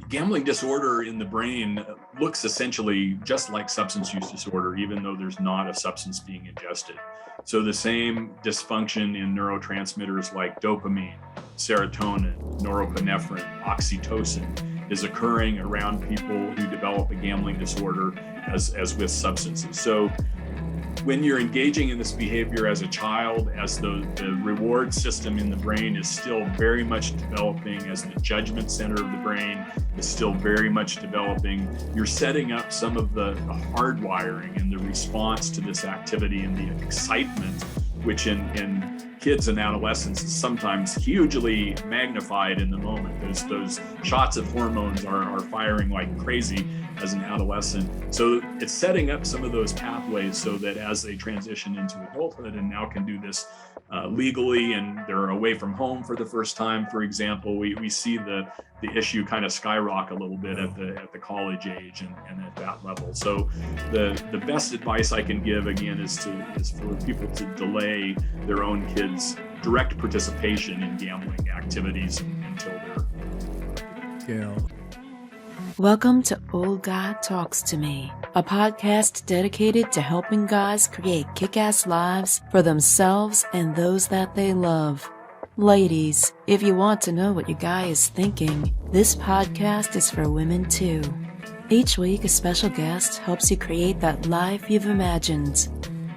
Gambling disorder in the brain looks essentially just like substance use disorder, even though there's not a substance being ingested. So the same dysfunction in neurotransmitters like dopamine, serotonin, norepinephrine, oxytocin is occurring around people who develop a gambling disorder as with substances. So when you're engaging in this behavior as a child, as the reward system in the brain is still very much developing, as the judgment center of the brain is still very much developing, you're setting up some of the hardwiring and the response to this activity and the excitement, which in kids and adolescents is sometimes hugely magnified in the moment. Those shots of hormones are firing like crazy as an adolescent. So it's setting up some of those pathways so that as they transition into adulthood and now can do this legally, and they're away from home for the first time, for example, we see the issue kind of skyrocket a little bit at the college age and at that level. So the best advice I can give again is for people to delay their own kids' direct participation in gambling activities until they're. Welcome to Old Guy Talks to Me, a podcast dedicated to helping guys create kick-ass lives for themselves and those that they love. Ladies, if you want to know what your guy is thinking, this podcast is for women too. Each week, a special guest helps you create that life you've imagined.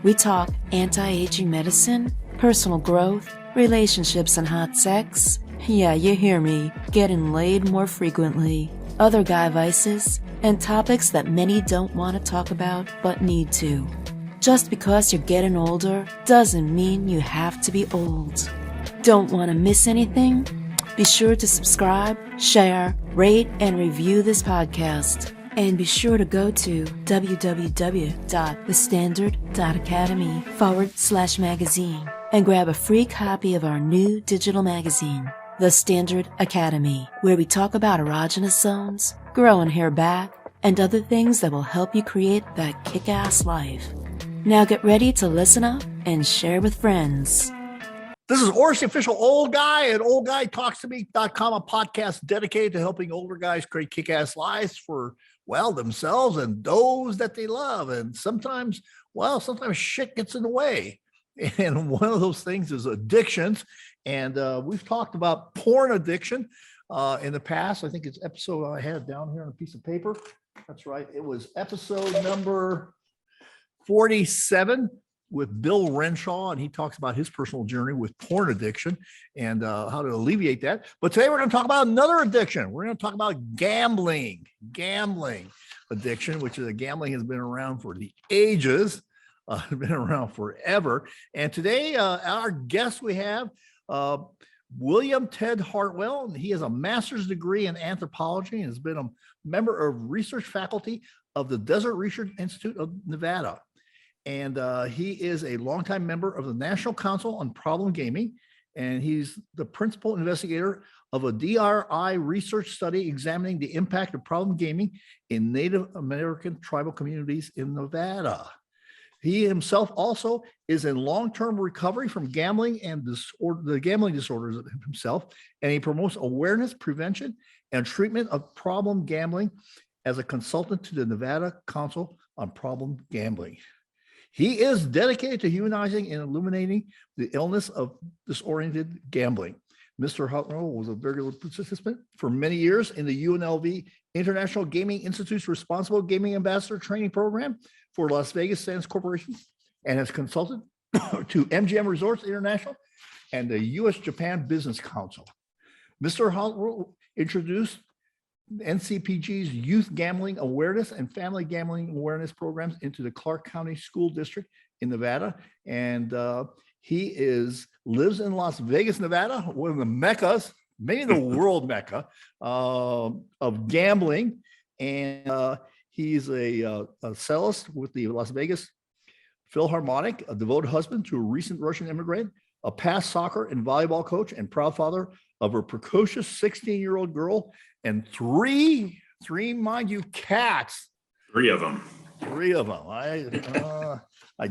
We talk anti-aging medicine, personal growth, relationships and hot sex. Yeah, you hear me, getting laid more frequently. Other guy vices, and topics that many don't want to talk about but need to. Just because you're getting older doesn't mean you have to be old. Don't want to miss anything? Be sure to subscribe, share, rate, and review this podcast. And be sure to go to www.thestandard.academy/magazine and grab a free copy of our new digital magazine, The Standard Academy, where we talk about erogenous zones, growing hair back, and other things that will help you create that kick-ass life. Now get ready to listen up and share with friends. This is Orris, the official old guy at oldguytalkstome.com, a podcast dedicated to helping older guys create kick-ass lives for, themselves and those that they love. And sometimes shit gets in the way. And one of those things is addictions. And we've talked about porn addiction in the past. I think it's episode, I had it down here on a piece of paper. That's right. It was episode number 47 with Bill Renshaw, and he talks about his personal journey with porn addiction and how to alleviate that. But today we're going to talk about another addiction. We're going to talk about gambling addiction, which is gambling has been around for the ages, been around forever. And today our guest we have William Ted Hartwell. He has a master's degree in anthropology and has been a member of research faculty of the Desert Research Institute of Nevada. And he is a longtime member of the National Council on Problem Gaming. And he's the principal investigator of a DRI research study examining the impact of problem gaming in Native American tribal communities in Nevada. He himself also is in long-term recovery from gambling and the gambling disorders himself, and he promotes awareness, prevention, and treatment of problem gambling as a consultant to the Nevada Council on Problem Gambling. He is dedicated to humanizing and illuminating the illness of disoriented gambling. Mr. Hartwell was a regular participant for many years in the UNLV International Gaming Institute's Responsible Gaming Ambassador Training Program for Las Vegas Sands Corporation, and has consulted to MGM Resorts International and the U.S.-Japan Business Council. Mr. Hartwell introduced NCPG's Youth Gambling Awareness and Family Gambling Awareness programs into the Clark County School District in Nevada. And he lives in Las Vegas, Nevada, one of the meccas, maybe the world mecca of gambling. And he's a cellist with the Las Vegas Philharmonic, a devoted husband to a recent Russian immigrant, a past soccer and volleyball coach, and proud father of a precocious 16-year-old girl and three, mind you, cats. Three of them. I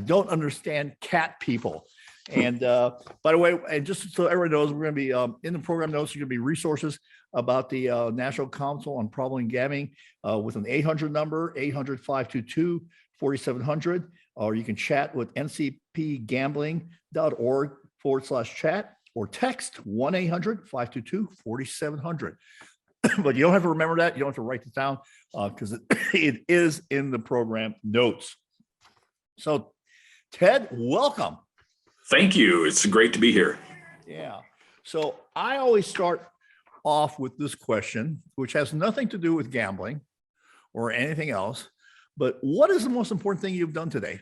don't understand cat people. And by the way, and just so everyone knows, we're going to be in the program notes, there's going to be resources about the National Council on Problem Gambling with an 800 number, 800-522-4700, or you can chat with ncpgambling.org/chat or text 1-800-522-4700. But you don't have to remember that. You don't have to write it down because it is in the program notes. So, Ted, welcome. Thank you. It's great to be here. Yeah. So I always start off with this question, which has nothing to do with gambling or anything else. But what is the most important thing you've done today?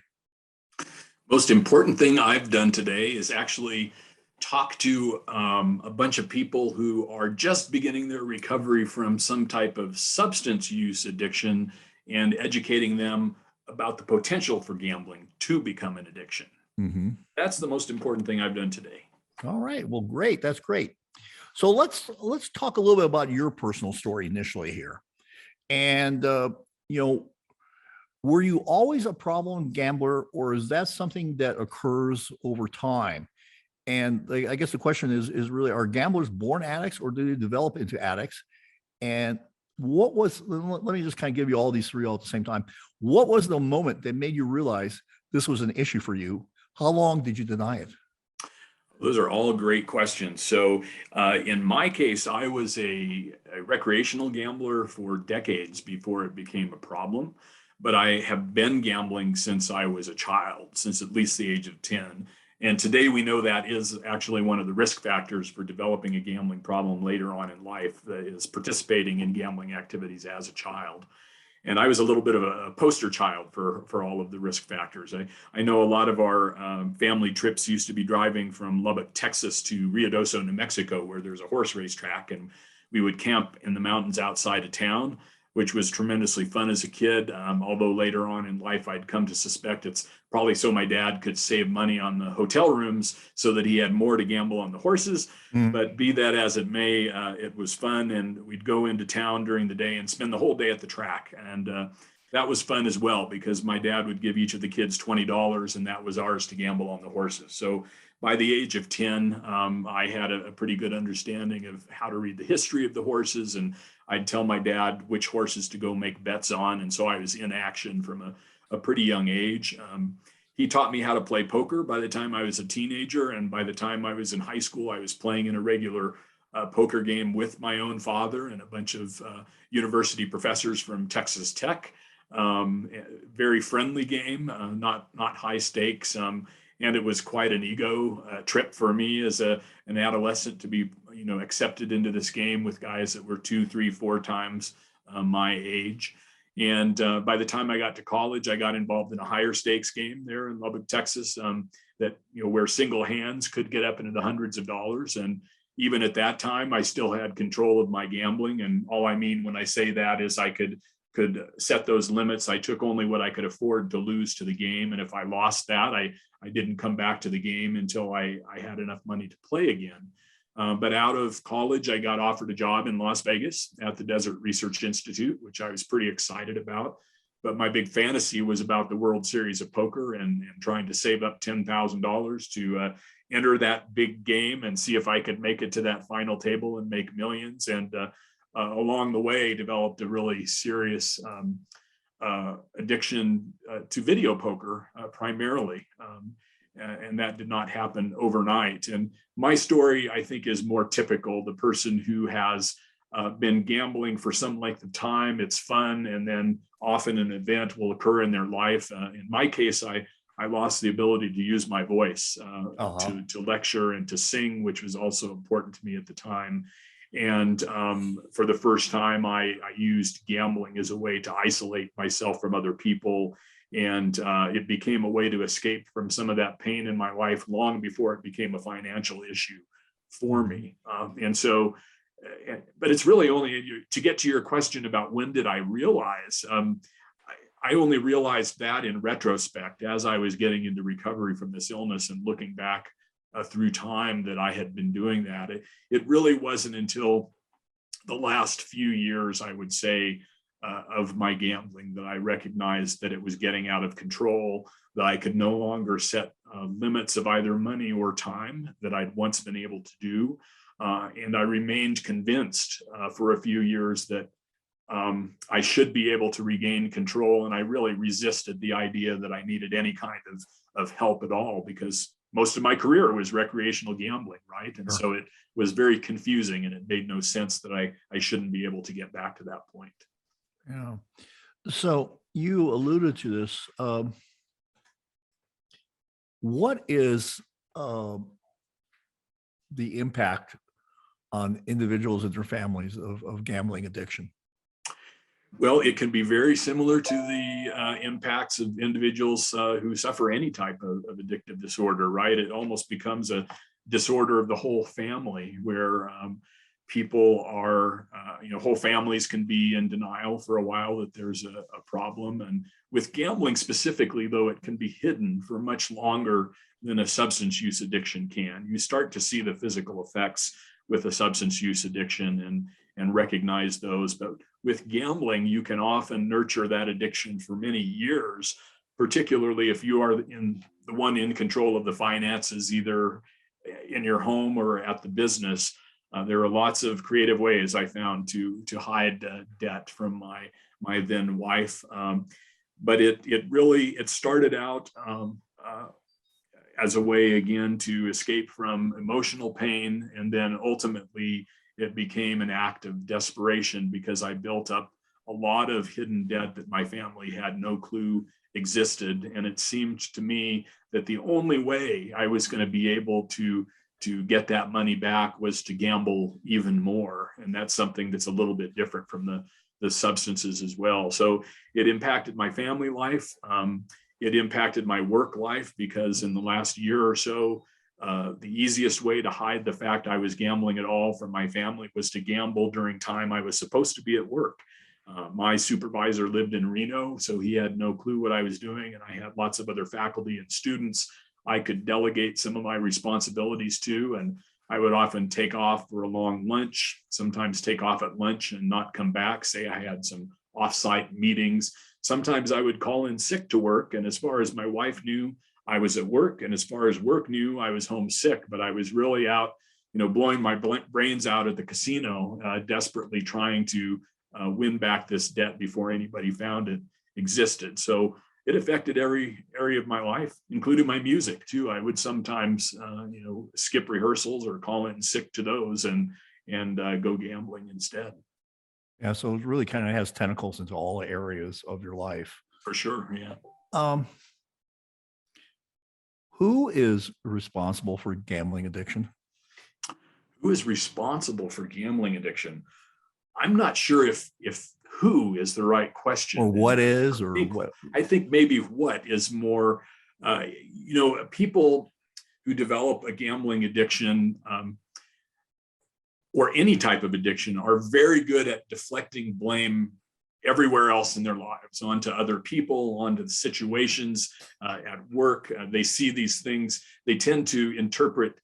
Most important thing I've done today is actually talk to a bunch of people who are just beginning their recovery from some type of substance use addiction and educating them about the potential for gambling to become an addiction. Mm-hmm. That's the most important thing I've done today. All right. Well, great. That's great. So let's talk a little bit about your personal story initially here. And, were you always a problem gambler, or is that something that occurs over time? And I guess the question is really, are gamblers born addicts or do they develop into addicts? And let me just kind of give you all these three all at the same time. What was the moment that made you realize this was an issue for you? How long did you deny it? Those are all great questions. So in my case, I was a recreational gambler for decades before it became a problem. But I have been gambling since I was a child, since at least the age of 10. And today we know that is actually one of the risk factors for developing a gambling problem later on in life, that is participating in gambling activities as a child. And I was a little bit of a poster child for all of the risk factors. I know a lot of our family trips used to be driving from Lubbock, Texas to Ruidoso, New Mexico, where there's a horse race track, and we would camp in the mountains outside of town, which was tremendously fun as a kid. Although later on in life, I'd come to suspect it's probably so my dad could save money on the hotel rooms so that he had more to gamble on the horses. But be that as it may, it was fun. And we'd go into town during the day and spend the whole day at the track. And that was fun as well, because my dad would give each of the kids $20, and that was ours to gamble on the horses. So by the age of 10, I had a pretty good understanding of how to read the history of the horses, and I'd tell my dad which horses to go make bets on. And so I was in action from a pretty young age. He taught me how to play poker by the time I was a teenager. And by the time I was in high school, I was playing in a regular poker game with my own father and a bunch of university professors from Texas Tech. Very friendly game, not high stakes. And it was quite an ego trip for me as an adolescent to be, accepted into this game with guys that were 2, 3, 4 times my age. And by the time I got to college, I got involved in a higher stakes game there in Lubbock, Texas, where single hands could get up into the hundreds of dollars. And even at that time, I still had control of my gambling. And all I mean when I say that is I could set those limits. I took only what I could afford to lose to the game. And if I lost that, I didn't come back to the game until I had enough money to play again. But out of college, I got offered a job in Las Vegas at the Desert Research Institute, which I was pretty excited about. But my big fantasy was about the World Series of Poker and trying to save up $10,000 to enter that big game and see if I could make it to that final table and make millions. And along the way, developed a really serious addiction to video poker primarily. And that did not happen overnight. And my story, I think, is more typical. The person who has been gambling for some length of time, it's fun, and then often an event will occur in their life. In my case, I lost the ability to use my voice to lecture and to sing, which was also important to me at the time. And for the first time, I used gambling as a way to isolate myself from other people. And it became a way to escape from some of that pain in my life long before it became a financial issue for me. But it's really only to get to your question about when did I realize, I only realized that in retrospect as I was getting into recovery from this illness and looking back through time that I had been doing that. It really wasn't until the last few years, I would say, of my gambling, that I recognized that it was getting out of control, that I could no longer set limits of either money or time that I'd once been able to do. And I remained convinced for a few years that I should be able to regain control. And I really resisted the idea that I needed any kind of help at all, because most of my career was recreational gambling, right? And so it was very confusing, and it made no sense that I shouldn't be able to get back to that point. Yeah. So you alluded to this. What is the impact on individuals and their families of gambling addiction? Well, it can be very similar to the impacts of individuals who suffer any type of addictive disorder, right? It almost becomes a disorder of the whole family, where people are, whole families can be in denial for a while that there's a problem. And with gambling specifically, though, it can be hidden for much longer than a substance use addiction can. You start to see the physical effects with a substance use addiction and recognize those. But with gambling, you can often nurture that addiction for many years, particularly if you are the one in control of the finances, either in your home or at the business. There are lots of creative ways I found to hide debt from my then wife. But it started out as a way, again, to escape from emotional pain. And then ultimately it became an act of desperation, because I built up a lot of hidden debt that my family had no clue existed. And it seemed to me that the only way I was going to be able to get that money back was to gamble even more. And that's something that's a little bit different from the substances as well. So it impacted my family life. It impacted my work life, because in the last year or so, the easiest way to hide the fact I was gambling at all from my family was to gamble during time I was supposed to be at work. My supervisor lived in Reno, so he had no clue what I was doing. And I had lots of other faculty and students I could delegate some of my responsibilities to. And I would often take off for a long lunch, sometimes take off at lunch and not come back, say I had some offsite meetings. Sometimes I would call in sick to work. And as far as my wife knew, I was at work. And as far as work knew, I was home sick, but I was really out, blowing my brains out at the casino, desperately trying to win back this debt before anybody found it existed. So it affected every area of my life, including my music too. I would sometimes, skip rehearsals or call in sick to those and go gambling instead. Yeah. So it really kind of has tentacles into all areas of your life. For sure. Yeah. Who is responsible for gambling addiction? Who is responsible for gambling addiction? I'm not sure if who is the right question. Or what is, or what? I think maybe what is more, people who develop a gambling addiction or any type of addiction are very good at deflecting blame everywhere else in their lives, onto other people, onto the situations at work. They see these things. They tend to interpret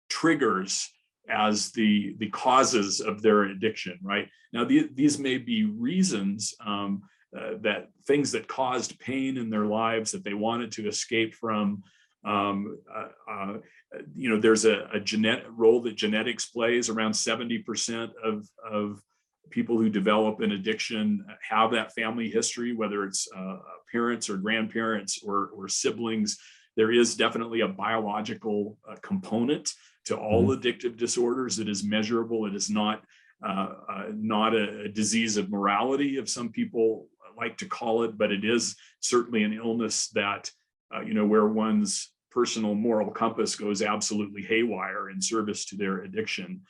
triggers as the causes of their addiction, right? Now, these may be reasons that things that caused pain in their lives that they wanted to escape from. There's a genetic role that genetics plays. Around 70% of people who develop an addiction have that family history, whether it's parents or grandparents or siblings. There is definitely a biological component to all addictive disorders. It is measurable. It is not a disease of morality, if some people like to call it, but it is certainly an illness that, where one's personal moral compass goes absolutely haywire in service to their addiction.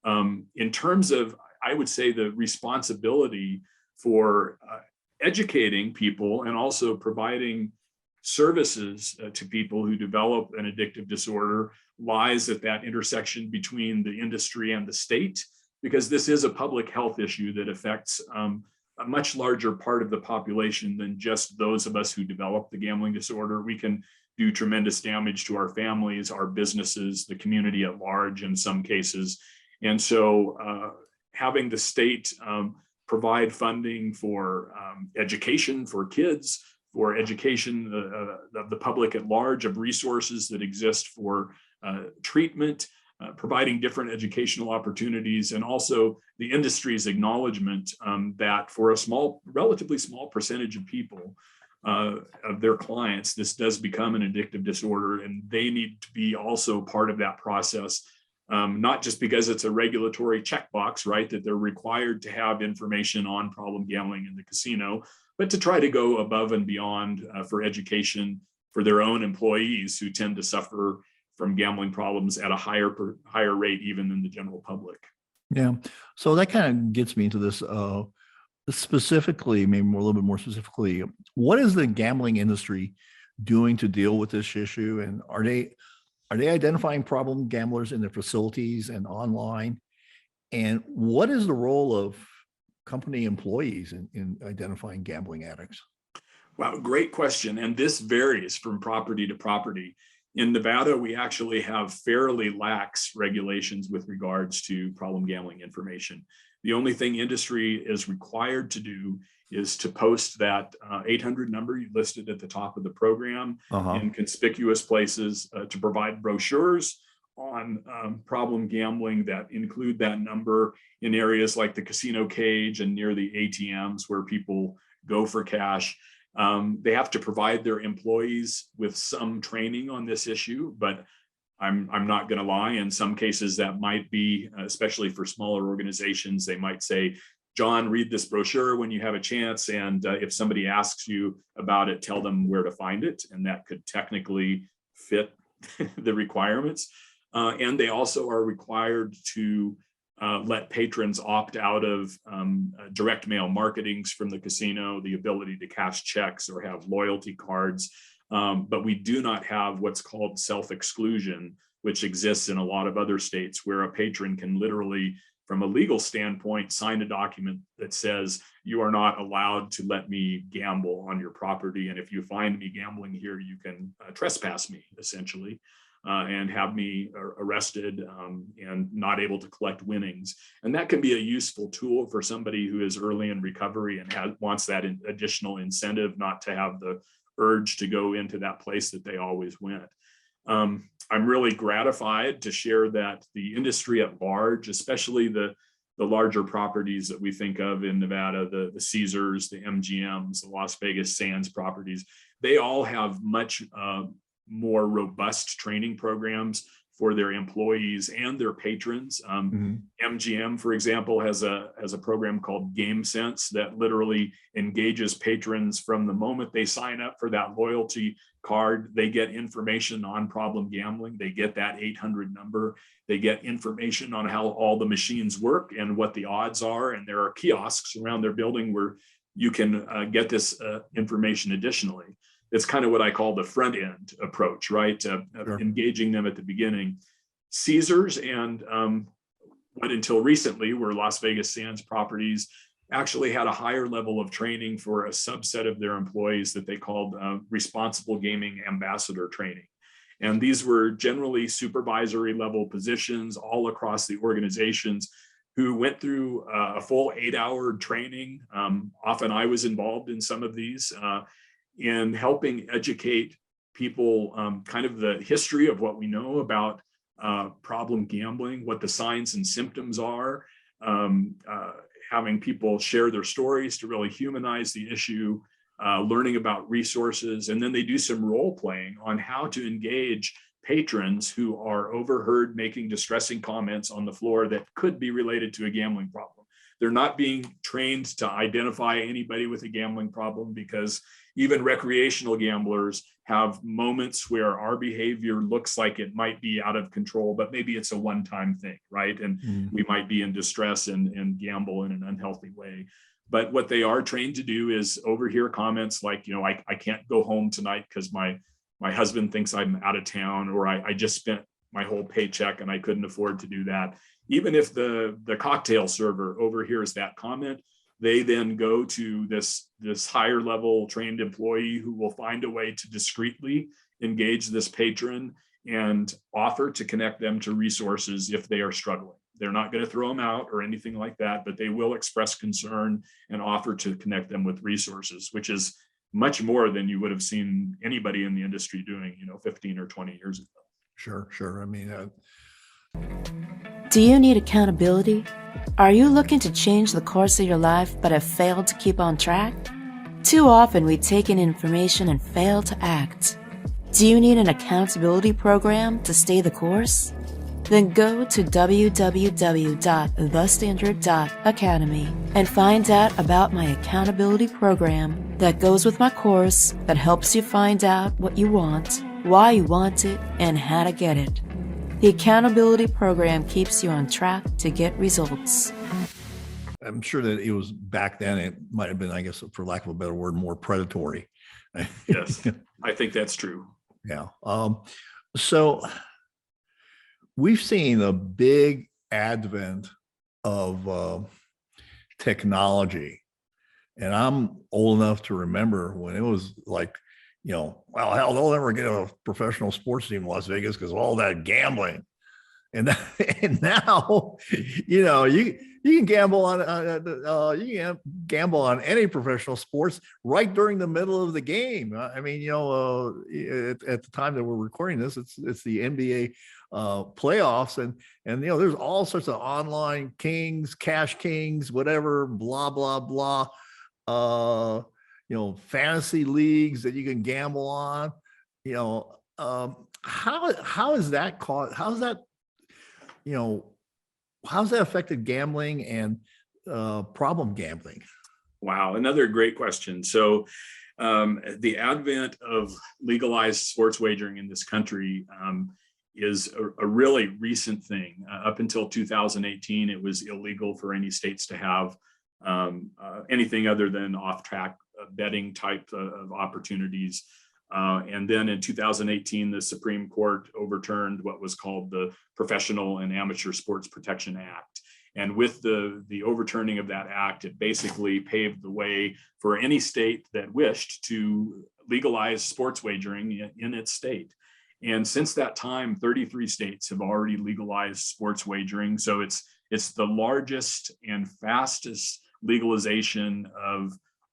In terms of, I would say, the responsibility for educating people and also providing services to people who develop an addictive disorder lies at that intersection between the industry and the state, because this is a public health issue that affects a much larger part of the population than just those of us who develop the gambling disorder. We can do tremendous damage to our families, our businesses, the community at large in some cases. And so having the state provide funding for education for kids, for education of the public at large, of resources that exist for treatment, providing different educational opportunities, and also the industry's acknowledgement that for a relatively small percentage of people, of their clients, this does become an addictive disorder, and they need to be also part of that process. Not just because it's a regulatory checkbox, right, that they're required to have information on problem gambling in the casino, but to try to go above and beyond for education for their own employees who tend to suffer from gambling problems at a higher rate even than the general public. Yeah. So that kind of gets me into this specifically, maybe a little bit more specifically, what is the gambling industry doing to deal with this issue? And are they identifying problem gamblers in their facilities and online? And what is the role of company employees in identifying gambling addicts? Wow, great question. And this varies from property to property. In Nevada, we actually have fairly lax regulations with regards to problem gambling information. The only thing industry is required to do is to post that 800 number you listed at the top of the program in conspicuous places, to provide brochures on problem gambling that include that number in areas like the casino cage and near the ATMs where people go for cash. They have to provide their employees with some training on this issue, but I'm not going to lie. In some cases, that might be, especially for smaller organizations, they might say, John, read this brochure when you have a chance. And if somebody asks you about it, tell them where to find it. And that could technically fit the requirements. And they also are required to let patrons opt out of direct mail marketings from the casino, the ability to cash checks or have loyalty cards. But we do not have what's called self-exclusion, which exists in a lot of other states, where a patron can literally, from a legal standpoint, sign a document that says, you are not allowed to let me gamble on your property. And if you find me gambling here, you can trespass me, essentially, and have me arrested and not able to collect winnings. And that can be a useful tool for somebody who is early in recovery and wants that additional incentive not to have the urge to go into that place that they always went. I'm really gratified to share that the industry at large, especially the larger properties that we think of in Nevada, the Caesars, the MGMs, the Las Vegas Sands properties, they all have much more robust training programs for their employees and their patrons. MGM, for example, has a program called Game Sense that literally engages patrons from the moment they sign up for that loyalty card. They get information on problem gambling. They get that 800 number. They get information on how all the machines work and what the odds are. And there are kiosks around their building where you can get this information additionally. It's kind of what I call the front end approach, right? Sure. Engaging them at the beginning. Caesars and what until recently were Las Vegas Sands properties actually had a higher level of training for a subset of their employees that they called responsible gaming ambassador training. And these were generally supervisory level positions all across the organizations who went through a full 8-hour training. Often I was involved in some of these in helping educate people kind of the history of what we know about problem gambling, what the signs and symptoms are, having people share their stories to really humanize the issue, learning about resources, and then they do some role playing on how to engage patrons who are overheard making distressing comments on the floor that could be related to a gambling problem. They're not being trained to identify anybody with a gambling problem, because even recreational gamblers have moments where our behavior looks like it might be out of control, but maybe it's a one-time thing, right? And we might be in distress and gamble in an unhealthy way. But what they are trained to do is overhear comments like, you know, I can't go home tonight because my husband thinks I'm out of town, or I just spent my whole paycheck and I couldn't afford to do that. Even if the cocktail server overhears that comment, they then go to this higher level trained employee who will find a way to discreetly engage this patron and offer to connect them to resources if they are struggling. They're not going to throw them out or anything like that, but they will express concern and offer to connect them with resources, which is much more than you would have seen anybody in the industry doing, 15 or 20 years ago. Sure. I mean, Do you need accountability? Are you looking to change the course of your life but have failed to keep on track? Too often we take in information and fail to act. Do you need an accountability program to stay the course? Then go to www.thestandard.academy and find out about my accountability program that goes with my course that helps you find out what you want, why you want it, and how to get it. The accountability program keeps you on track to get results. I'm sure that it was back then, it might have been, I guess, for lack of a better word, more predatory. Yes, I think that's true. Yeah. So we've seen a big advent of technology. And I'm old enough to remember when it was like, well, hell, they'll never get a professional sports team in Las Vegas because of all that gambling. And now, you can gamble on any professional sports right during the middle of the game. I mean, at the time that we're recording this, it's the NBA playoffs, and there's all sorts of online kings, cash kings, whatever, blah blah blah. Fantasy leagues that you can gamble on. How is that called? How's that affected gambling and problem gambling? Wow, another great question. So the advent of legalized sports wagering in this country is a really recent thing. Up until 2018, it was illegal for any states to have anything other than off-track betting type of opportunities. And then in 2018, the Supreme Court overturned what was called the Professional and Amateur Sports Protection Act. And with the overturning of that act, it basically paved the way for any state that wished to legalize sports wagering in its state. And since that time, 33 states have already legalized sports wagering. So it's the largest and fastest legalization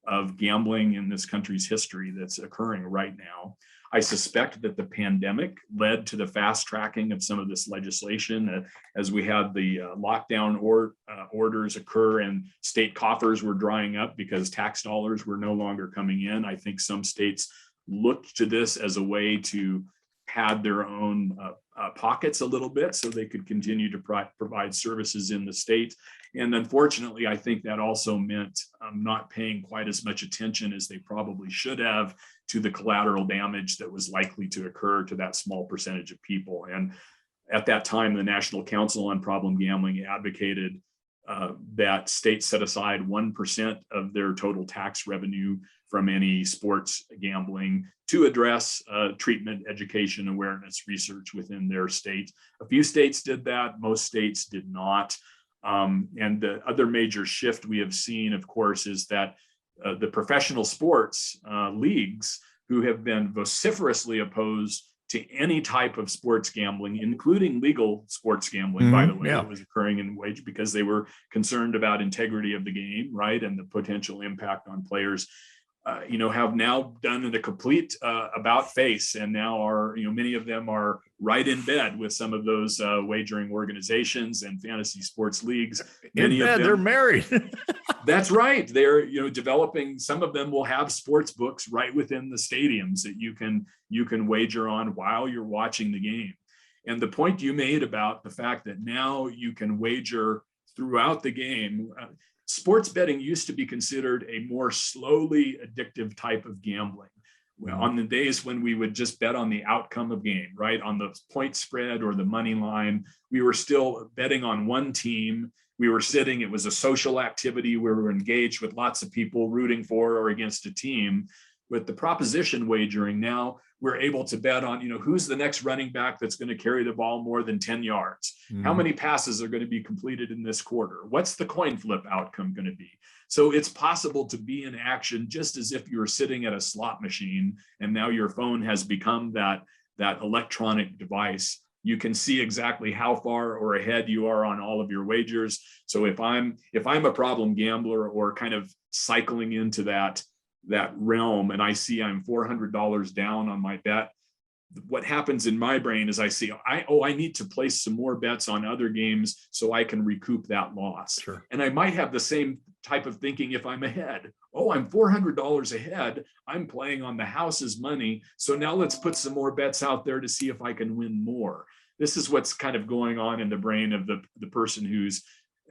of gambling in this country's history that's occurring right now. I suspect that the pandemic led to the fast tracking of some of this legislation as we had the lockdown orders occur and state coffers were drying up because tax dollars were no longer coming in. I think some states looked to this as a way to pad their own pockets a little bit so they could continue to provide services in the state. And unfortunately, I think that also meant not paying quite as much attention as they probably should have to the collateral damage that was likely to occur to that small percentage of people. And at that time, the National Council on Problem Gambling advocated that states set aside 1% of their total tax revenue from any sports gambling to address treatment, education, awareness, research within their state. A few states did that, most states did not. And the other major shift we have seen, of course, is that the professional sports leagues, who have been vociferously opposed to any type of sports gambling, including legal sports gambling, by the way, that was occurring in wage because they were concerned about integrity of the game, right, and the potential impact on players. Have now done a complete about face, and now are, many of them are right in bed with some of those wagering organizations and fantasy sports leagues. Many of them, they're married. That's right. They're, developing. Some of them will have sports books right within the stadiums that you can wager on while you're watching the game. And the point you made about the fact that now you can wager throughout the game. Sports betting used to be considered a more slowly addictive type of gambling. Well, on the days when we would just bet on the outcome of game, right, on the point spread or the money line, we were still betting on one team. We were sitting, it was a social activity where we were engaged with lots of people rooting for or against a team. With the proposition wagering, now we're able to bet on, who's the next running back that's going to carry the ball more than 10 yards? How many passes are going to be completed in this quarter? What's the coin flip outcome going to be? So it's possible to be in action just as if you were sitting at a slot machine, and now your phone has become that electronic device You can see exactly how far or ahead you are on all of your wagers. So if I'm a problem gambler or kind of cycling into that realm, and I see I'm $400 down on my bet, what happens in my brain is I see, I need to place some more bets on other games so I can recoup that loss. Sure. And I might have the same type of thinking if I'm ahead. Oh, I'm $400 ahead. I'm playing on the house's money. So now let's put some more bets out there to see if I can win more. This is what's kind of going on in the brain of the person who's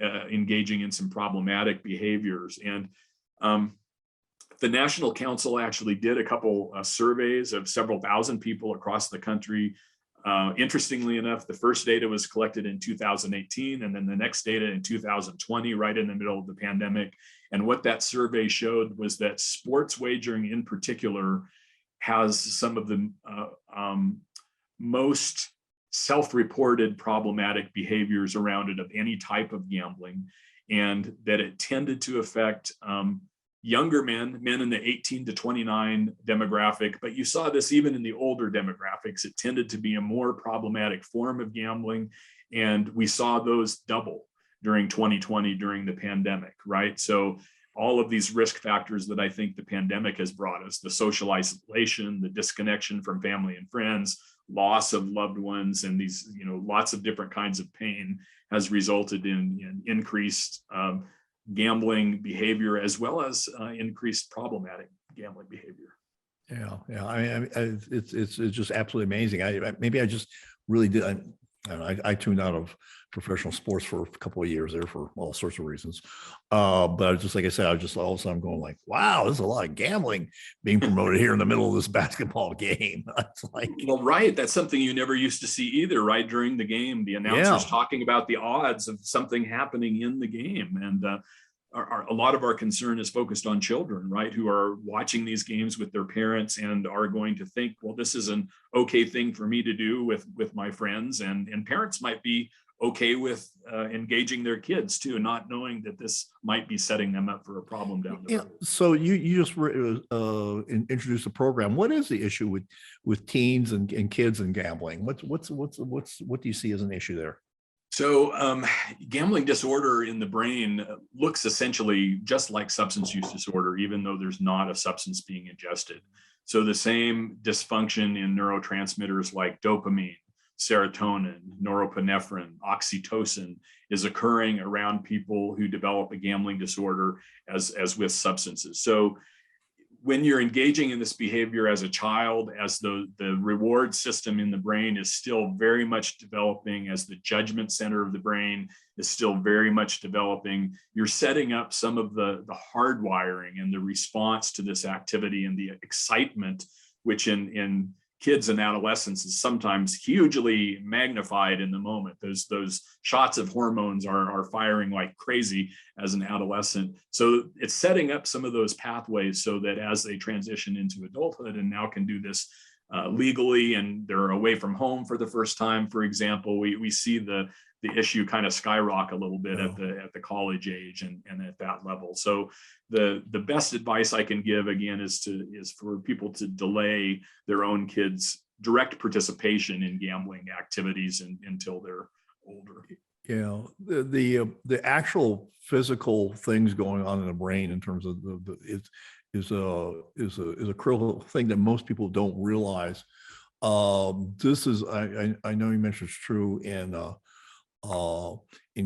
engaging in some problematic behaviors. And the National Council actually did a couple surveys of several thousand people across the country. Interestingly enough, the first data was collected in 2018, and then the next data in 2020, right in the middle of the pandemic. And what that survey showed was that sports wagering in particular has some of the most self-reported problematic behaviors around it of any type of gambling, and that it tended to affect younger men in the 18 to 29 demographic, but you saw this even in the older demographics. It tended to be a more problematic form of gambling, and we saw those double during 2020 during the pandemic, right? So all of these risk factors that I think the pandemic has brought us, the social isolation, the disconnection from family and friends, loss of loved ones, and these, lots of different kinds of pain has resulted in increased gambling behavior, as well as increased problematic gambling behavior. Yeah. I mean, it's just absolutely amazing. I just really did. I tuned out of professional sports for a couple of years there for all sorts of reasons. But I was just, like I said, I was just all of a sudden going like, wow, there's a lot of gambling being promoted here in the middle of this basketball game. It's like, well, right. That's something you never used to see either, right? During the game, the announcers talking about the odds of something happening in the game. And a lot of our concern is focused on children, right, who are watching these games with their parents and are going to think, well, this is an okay thing for me to do with my friends. And parents might be okay with engaging their kids too, not knowing that this might be setting them up for a problem down the road. So you just introduced a program. What is the issue with teens and kids and gambling? What do you see as an issue there? So gambling disorder in the brain looks essentially just like substance use disorder, even though there's not a substance being ingested. So the same dysfunction in neurotransmitters like dopamine, serotonin, norepinephrine, oxytocin is occurring around people who develop a gambling disorder as with substances. So when you're engaging in this behavior as a child, as the reward system in the brain is still very much developing, as the judgment center of the brain is still very much developing, you're setting up some of the hardwiring and the response to this activity and the excitement, which in kids and adolescents is sometimes hugely magnified in the moment. Those shots of hormones are firing like crazy as an adolescent. So it's setting up some of those pathways so that as they transition into adulthood and now can do this legally, and they're away from home for the first time, for example, we see the issue kind of skyrocket a little bit at the college age and at that level. So the best advice I can give again is for people to delay their own kids' direct participation in gambling activities until they're older. Yeah, the actual physical things going on in the brain in terms of is a critical thing that most people don't realize. This is I know you mentioned it's true in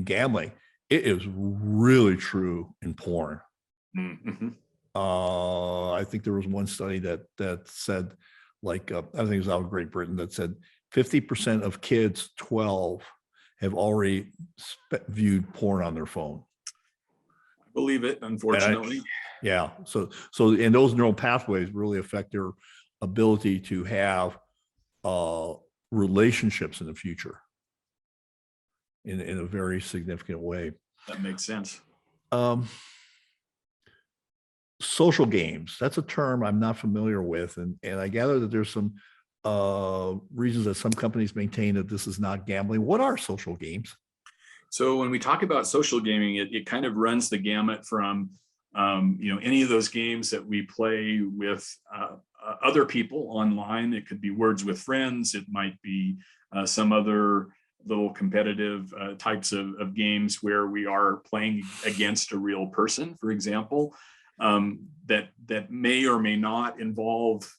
gambling. It is really true in porn. Mm-hmm. I think there was one study that said, like, I think it was out of Great Britain, that said 50% of kids 12 have already viewed porn on their phone. I believe it, unfortunately. So and those neural pathways really affect their ability to have relationships in the future in a very significant way. That makes sense. Social games, that's a term I'm not familiar with. And I gather that there's some reasons that some companies maintain that this is not gambling. What are social games? So when we talk about social gaming, it kind of runs the gamut from any of those games that we play with other people online. It could be words with friends. It might be some other little competitive types of games where we are playing against a real person, for example, that may or may not involve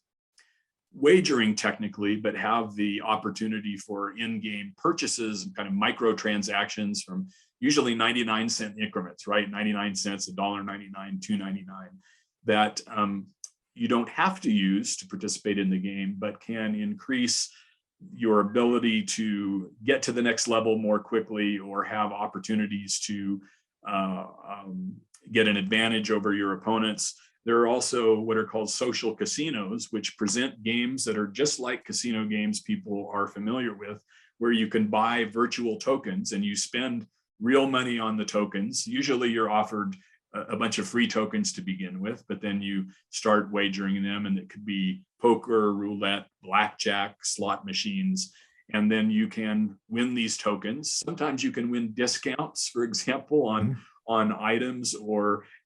wagering technically, but have the opportunity for in-game purchases and kind of microtransactions from usually 99-cent increments, right? 99 cents, $1.99, $2.99, that you don't have to use to participate in the game, but can increase your ability to get to the next level more quickly, or have opportunities to get an advantage over your opponents. There are also what are called social casinos, which present games that are just like casino games people are familiar with, where you can buy virtual tokens and you spend real money on the tokens. Usually you're offered a bunch of free tokens to begin with, but then you start wagering them, and it could be poker, roulette, blackjack, slot machines, and then you can win these tokens. Sometimes you can win discounts, for example, on items,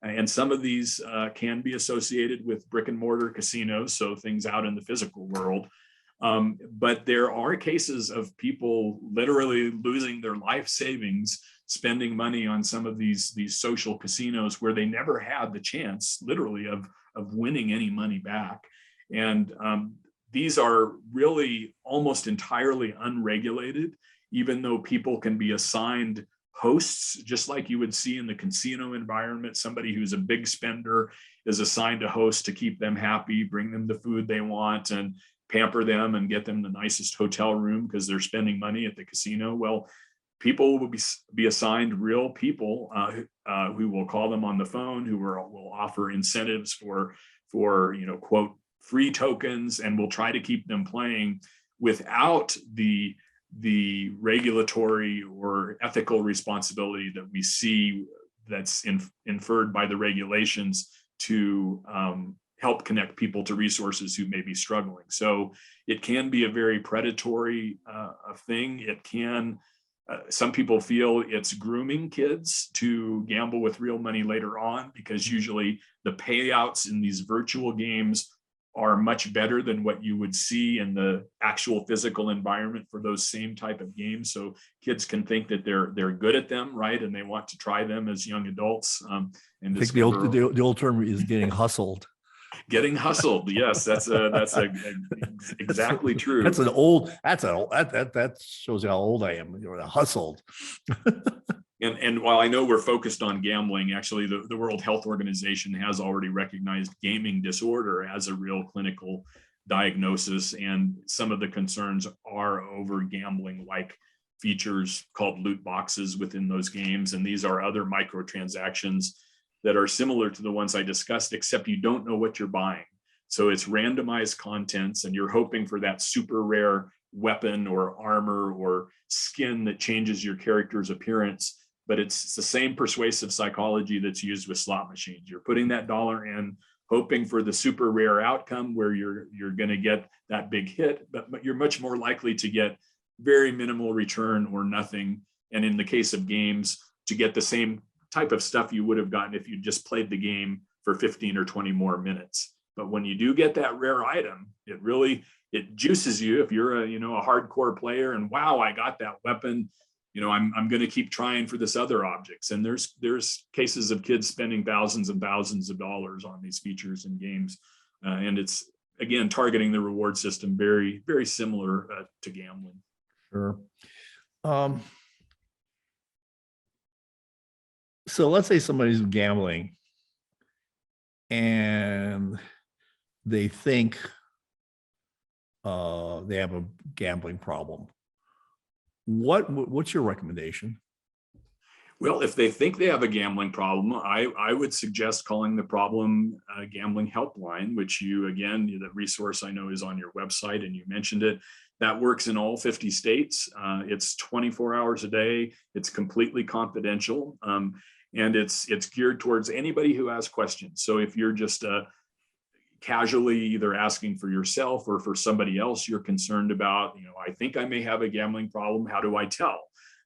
and some of these can be associated with brick and mortar casinos, so things out in the physical world. But there are cases of people literally losing their life savings spending money on some of these social casinos where they never had the chance, literally, of winning any money back. And these are really almost entirely unregulated, even though people can be assigned hosts, just like you would see in the casino environment. Somebody who's a big spender is assigned a host to keep them happy, bring them the food they want, and pamper them and get them the nicest hotel room because they're spending money at the casino. Well, people will be assigned real people who will call them on the phone, who will offer incentives for quote, free tokens, and will try to keep them playing without the regulatory or ethical responsibility that we see that's inferred by the regulations to help connect people to resources who may be struggling. So it can be a very predatory thing. It can, some people feel it's grooming kids to gamble with real money later on, because usually the payouts in these virtual games are much better than what you would see in the actual physical environment for those same type of games. So kids can think that they're good at them, right? And they want to try them as young adults. And I think the old term is getting hustled. Getting hustled, yes, that's exactly true. That shows how old I am. You're hustled. And while I know we're focused on gambling, actually the World Health Organization has already recognized gaming disorder as a real clinical diagnosis, and some of the concerns are over gambling-like features called loot boxes within those games, and these are other microtransactions that are similar to the ones I discussed, except you don't know what you're buying. So it's randomized contents, and you're hoping for that super rare weapon or armor or skin that changes your character's appearance. But it's the same persuasive psychology that's used with slot machines. You're putting that dollar in, hoping for the super rare outcome where you're going to get that big hit, but you're much more likely to get very minimal return or nothing. And in the case of games, to get the same type of stuff you would have gotten if you just played the game for 15 or 20 more minutes. But when you do get that rare item, it juices you. If you're a hardcore player and wow, I got that weapon, I'm going to keep trying for this other objects. And there's cases of kids spending thousands and thousands of dollars on these features in games. And it's, again, targeting the reward system very, very similar to gambling. Sure. So let's say somebody's gambling and they think they have a gambling problem. What's your recommendation? Well, if they think they have a gambling problem, I would suggest calling the problem gambling helpline, which the resource I know is on your website and you mentioned it. That works in all 50 states. It's 24 hours a day. It's completely confidential. And it's geared towards anybody who has questions. So if you're just casually either asking for yourself or for somebody else you're concerned about, I think I may have a gambling problem, how do I tell?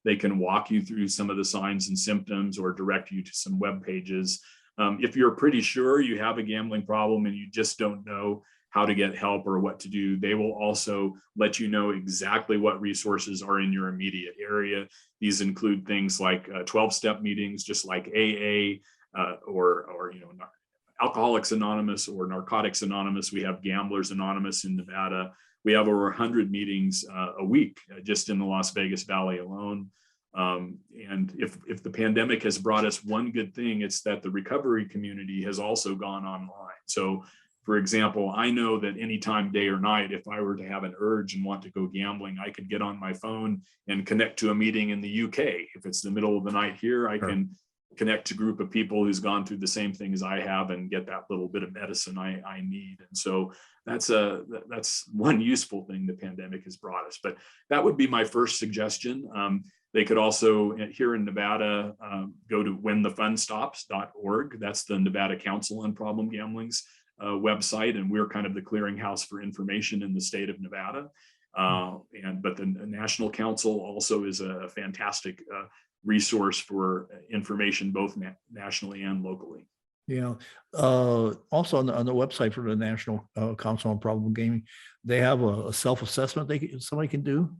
They can walk you through some of the signs and symptoms or direct you to some web pages. If you're pretty sure you have a gambling problem and you just don't know, how to get help or what to do. They will also let you know exactly what resources are in your immediate area. These include things like 12-step meetings, just like AA, or Alcoholics Anonymous or Narcotics Anonymous. We have Gamblers Anonymous in Nevada. We have over 100 meetings a week just in the Las Vegas Valley alone. And if the pandemic has brought us one good thing, it's that the recovery community has also gone online. So, for example, I know that anytime, day or night, if I were to have an urge and want to go gambling, I could get on my phone and connect to a meeting in the UK. If it's the middle of the night here, I can connect to a group of people who's gone through the same thing as I have and get that little bit of medicine I need. And so that's one useful thing the pandemic has brought us. But that would be my first suggestion. They could also, here in Nevada, go to whenthefunstops.org. That's the Nevada Council on Problem Gambling's website, and we're kind of the clearinghouse for information in the state of Nevada. But the National Council also is a fantastic resource for information both nationally and locally. Yeah. Also on the website for the National Council on Problem Gaming, they have a self-assessment somebody can do.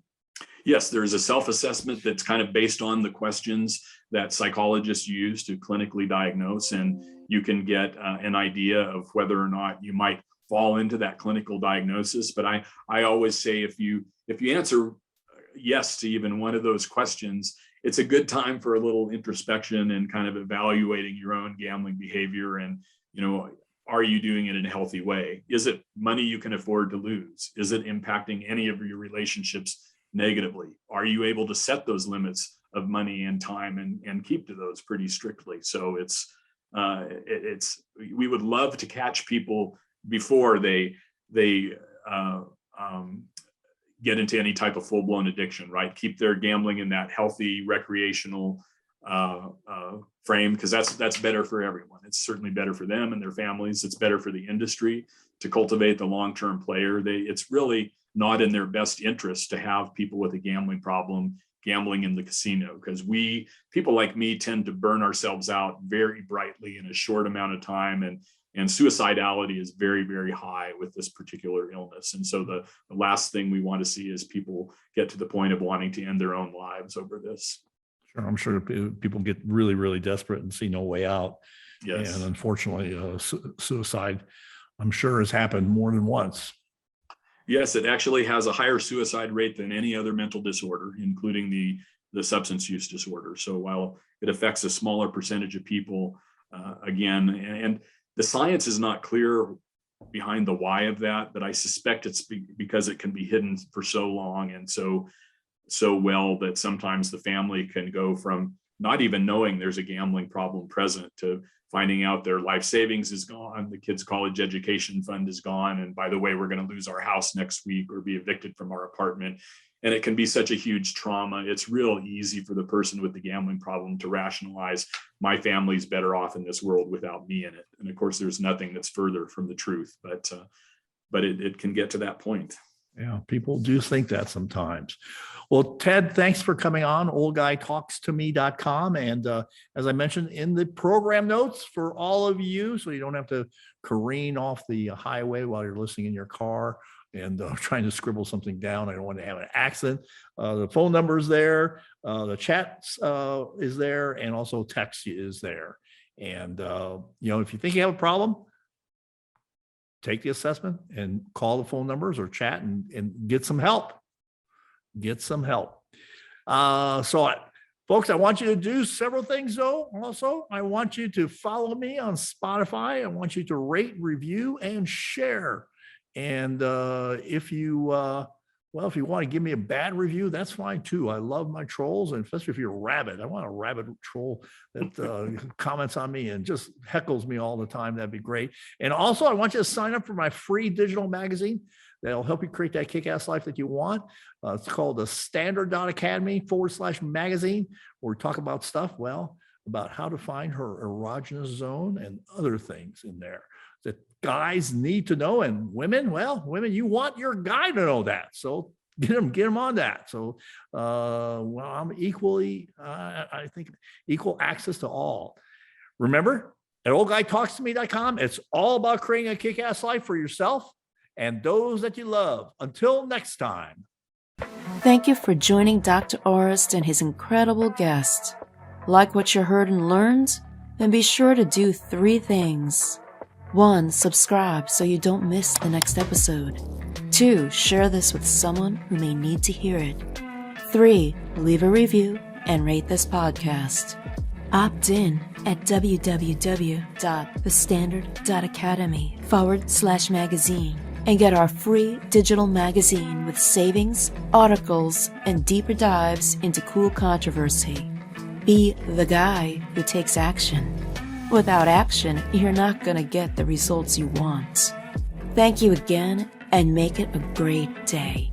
Yes, there's a self-assessment that's kind of based on the questions that psychologists use to clinically diagnose, and you can get an idea of whether or not you might fall into that clinical diagnosis. But I always say if you answer yes to even one of those questions, it's a good time for a little introspection and kind of evaluating your own gambling behavior. And, are you doing it in a healthy way? Is it money you can afford to lose? Is it impacting any of your relationships negatively? Are you able to set those limits of money and time and keep to those pretty strictly? So we would love to catch people before they get into any type of full-blown addiction, right? Keep their gambling in that healthy recreational frame, because that's better for everyone. It's certainly better for them and their families. It's better for the industry to cultivate the long-term player. It's really not in their best interest to have people with a gambling problem gambling in the casino, because people like me tend to burn ourselves out very brightly in a short amount of time, and suicidality is very, very high with this particular illness. And so the last thing we want to see is people get to the point of wanting to end their own lives over this. Sure, I'm sure people get really, really desperate and see no way out. Yes. And unfortunately, suicide, I'm sure, has happened more than once. Yes, it actually has a higher suicide rate than any other mental disorder, including the substance use disorder. So while it affects a smaller percentage of people, again, and the science is not clear behind the why of that, but I suspect it's because it can be hidden for so long and so well that sometimes the family can go from not even knowing there's a gambling problem present to finding out their life savings is gone, the kids' college education fund is gone, and by the way, we're going to lose our house next week or be evicted from our apartment. And it can be such a huge trauma. It's real easy for the person with the gambling problem to rationalize, my family's better off in this world without me in it. And of course, there's nothing that's further from the truth, but it can get to that point. Yeah, people do think that sometimes. Well, Ted, thanks for coming on, oldguytalkstome.com. And as I mentioned in the program notes for all of you, so you don't have to careen off the highway while you're listening in your car and trying to scribble something down. I don't want to have an accident. The phone number is there. The chat is there. And also text is there. And, if you think you have a problem, take the assessment and call the phone numbers or chat and get some help. Get some help. Folks, I want you to do several things, though. Also, I want you to follow me on Spotify. I want you to rate, review, and share. And if you want to give me a bad review, that's fine too. I love my trolls, and especially if you're a rabbit. I want a rabbit troll that comments on me and just heckles me all the time. That'd be great. And also, I want you to sign up for my free digital magazine that'll help you create that kick-ass life that you want. It's called the standard.academy/magazine, where we talk about about how to find her erogenous zone and other things in there that guys need to know. And women, you want your guy to know that. So get them on that. So, I'm I think equal access to all. Remember, at oldguytalkstome.com, it's all about creating a kick-ass life for yourself and those that you love. Until next time. Thank you for joining Dr. Orist and his incredible guest. Like what you heard and learned? Then be sure to do 3 things. 1. Subscribe so you don't miss the next episode. 2. Share this with someone who may need to hear it. 3. Leave a review and rate this podcast. Opt in at www.thestandard.academy/magazine and get our free digital magazine with savings, articles, and deeper dives into cool controversy. Be the guy who takes action. Without action, you're not going to get the results you want. Thank you again, and make it a great day.